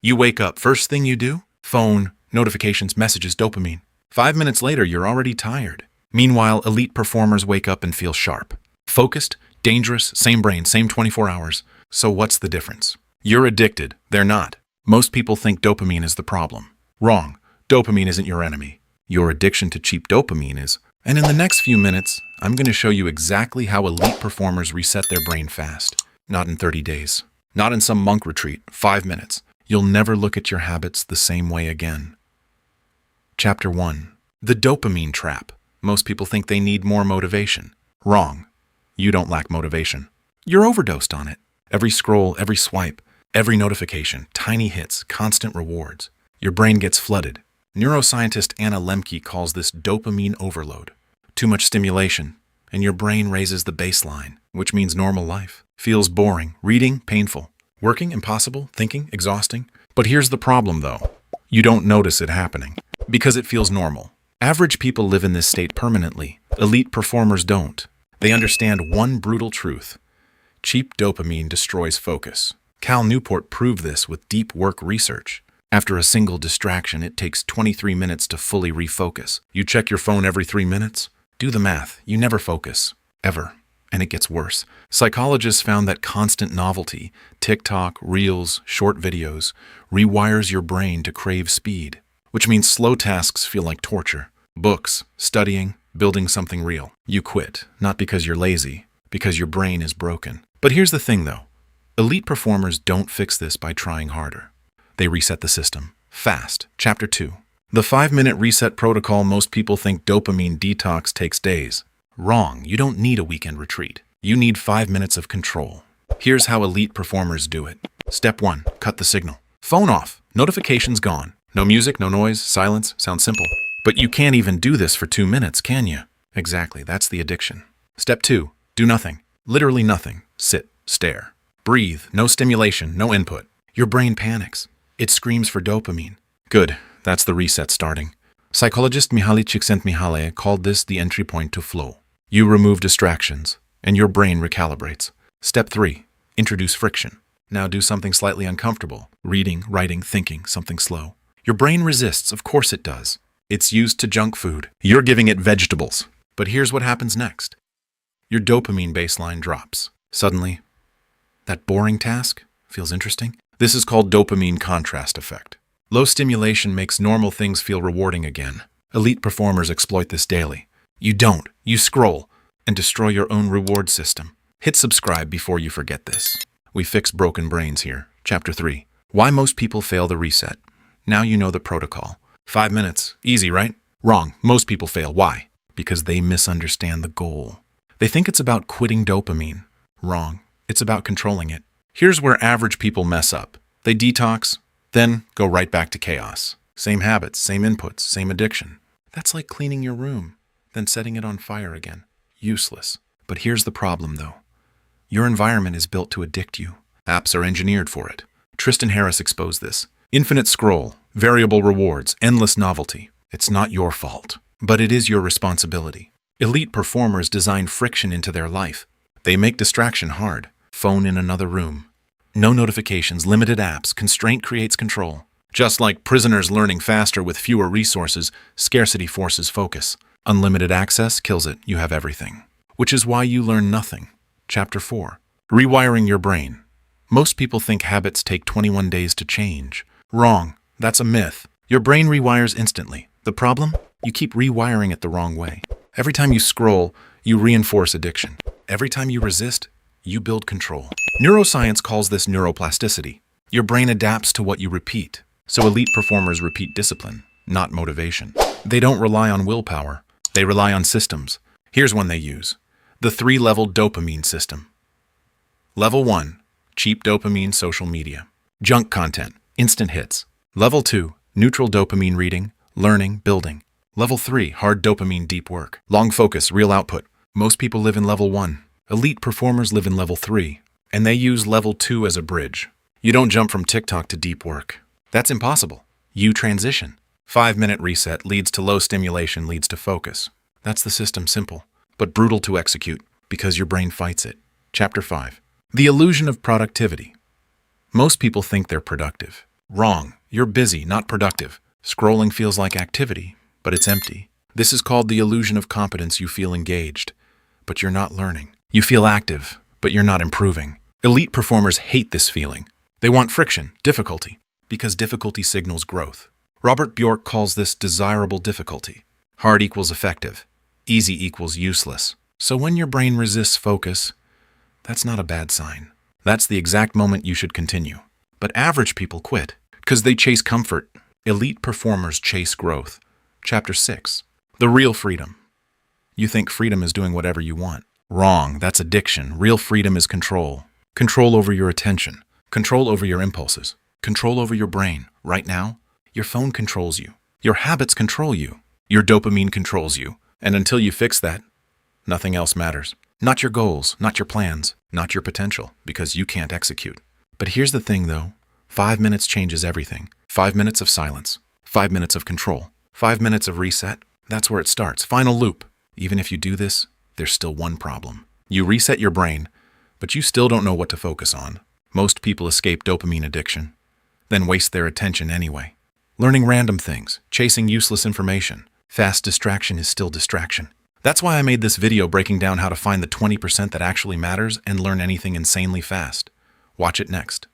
You wake up, first thing you do? Phone, notifications, messages, dopamine. 5 minutes later, you're already tired. Meanwhile, elite performers wake up and feel sharp. Focused, dangerous, same brain, same 24 hours. So what's the difference? You're addicted. They're not. Most people think dopamine is the problem. Wrong. Dopamine isn't your enemy. Your addiction to cheap dopamine is. And in the next few minutes, I'm going to show you exactly how elite performers reset their brain fast. Not in 30 days. Not in some monk retreat. 5 minutes. You'll never look at your habits the same way again. Chapter 1. The dopamine trap. Most people think they need more motivation. Wrong. You don't lack motivation. You're overdosed on it. Every scroll, every swipe, every notification, tiny hits, constant rewards. Your brain gets flooded. Neuroscientist Anna Lemke calls this dopamine overload. Too much stimulation, and your brain raises the baseline, which means normal life. Feels boring, reading, painful, working, impossible, thinking, exhausting. But here's the problem, though. You don't notice it happening, because it feels normal. Average people live in this state permanently. Elite performers don't. They understand one brutal truth. Cheap dopamine destroys focus. Cal Newport proved this with deep work research. After a single distraction, it takes 23 minutes to fully refocus. You check your phone every 3 minutes? Do the math. You never focus. Ever. And it gets worse. Psychologists found that constant novelty, TikTok, Reels, short videos, rewires your brain to crave speed, which means slow tasks feel like torture. Books, studying, building something real. You quit, not because you're lazy, because your brain is broken. But here's the thing, though. Elite performers don't fix this by trying harder. They reset the system. Fast. Chapter 2. The 5-minute reset protocol. Most people think dopamine detox takes days. Wrong. You don't need a weekend retreat. You need 5 minutes of control. Here's how elite performers do it. Step 1. Cut the signal. Phone off. Notifications gone. No music, no noise, silence. Sounds simple. But you can't even do this for 2 minutes, can you? Exactly. That's the addiction. Step 2. Do nothing. Literally nothing. Sit. Stare. Breathe. No stimulation. No input. Your brain panics. It screams for dopamine. Good. That's the reset starting. Psychologist Mihaly Csikszentmihalyi called this the entry point to flow. You remove distractions, and your brain recalibrates. Step 3. Introduce friction. Now do something slightly uncomfortable. Reading, writing, thinking, something slow. Your brain resists. Of course it does. It's used to junk food. You're giving it vegetables. But here's what happens next. Your dopamine baseline drops. Suddenly, that boring task feels interesting. This is called dopamine contrast effect. Low stimulation makes normal things feel rewarding again. Elite performers exploit this daily. You don't. You scroll and destroy your own reward system. Hit subscribe before you forget this. We fix broken brains here. Chapter 3. Why most people fail the reset. Now you know the protocol. 5 minutes. Easy, right? Wrong. Most people fail. Why? Because they misunderstand the goal. They think it's about quitting dopamine. Wrong. It's about controlling it. Here's where average people mess up. They detox, then go right back to chaos. Same habits, same inputs, same addiction. That's like cleaning your room, then setting it on fire again. Useless. But here's the problem, though. Your environment is built to addict you. Apps are engineered for it. Tristan Harris exposed this. Infinite scroll, variable rewards, endless novelty. It's not your fault, but it is your responsibility. Elite performers design friction into their life. They make distraction hard. Phone in another room. No notifications, limited apps. Constraint creates control. Just like prisoners learning faster with fewer resources, scarcity forces focus. Unlimited access kills it. You have everything. Which is why you learn nothing. Chapter 4. Rewiring your brain. Most people think habits take 21 days to change. Wrong. That's a myth. Your brain rewires instantly. The problem? You keep rewiring it the wrong way. Every time you scroll, you reinforce addiction. Every time you resist, you build control. Neuroscience calls this neuroplasticity. Your brain adapts to what you repeat. So elite performers repeat discipline, not motivation. They don't rely on willpower. They rely on systems. Here's one they use. The 3-level dopamine system. Level 1. Cheap dopamine social media. Junk content. Instant hits. Level 2. Neutral dopamine reading, learning, building. Level 3. Hard dopamine deep work. Long focus, real output. Most people live in Level 1. Elite performers live in Level 3. And they use Level 2 as a bridge. You don't jump from TikTok to deep work. That's impossible. You transition. 5-minute reset leads to low stimulation, leads to focus. That's the system, simple, but brutal to execute because your brain fights it. Chapter 5. The illusion of productivity. Most people think they're productive. Wrong. You're busy, not productive. Scrolling feels like activity, but it's empty. This is called the illusion of competence. You feel engaged, but you're not learning. You feel active, but you're not improving. Elite performers hate this feeling. They want friction, difficulty, because difficulty signals growth. Robert Bjork calls this desirable difficulty. Hard equals effective. Easy equals useless. So when your brain resists focus, that's not a bad sign. That's the exact moment you should continue. But average people quit because they chase comfort. Elite performers chase growth. Chapter 6. The real freedom. You think freedom is doing whatever you want. Wrong. That's addiction. Real freedom is control. Control over your attention. Control over your impulses. Control over your brain. Right now, your phone controls you. Your habits control you. Your dopamine controls you. And until you fix that, nothing else matters. Not your goals, not your plans, not your potential, because you can't execute. But here's the thing, though. 5 minutes changes everything. 5 minutes of silence. 5 minutes of control. 5 minutes of reset. That's where it starts. Final loop. Even if you do this, there's still one problem. You reset your brain, but you still don't know what to focus on. Most people escape dopamine addiction, then waste their attention anyway. Learning random things, chasing useless information. Fast distraction is still distraction. That's why I made this video breaking down how to find the 20% that actually matters and learn anything insanely fast. Watch it next.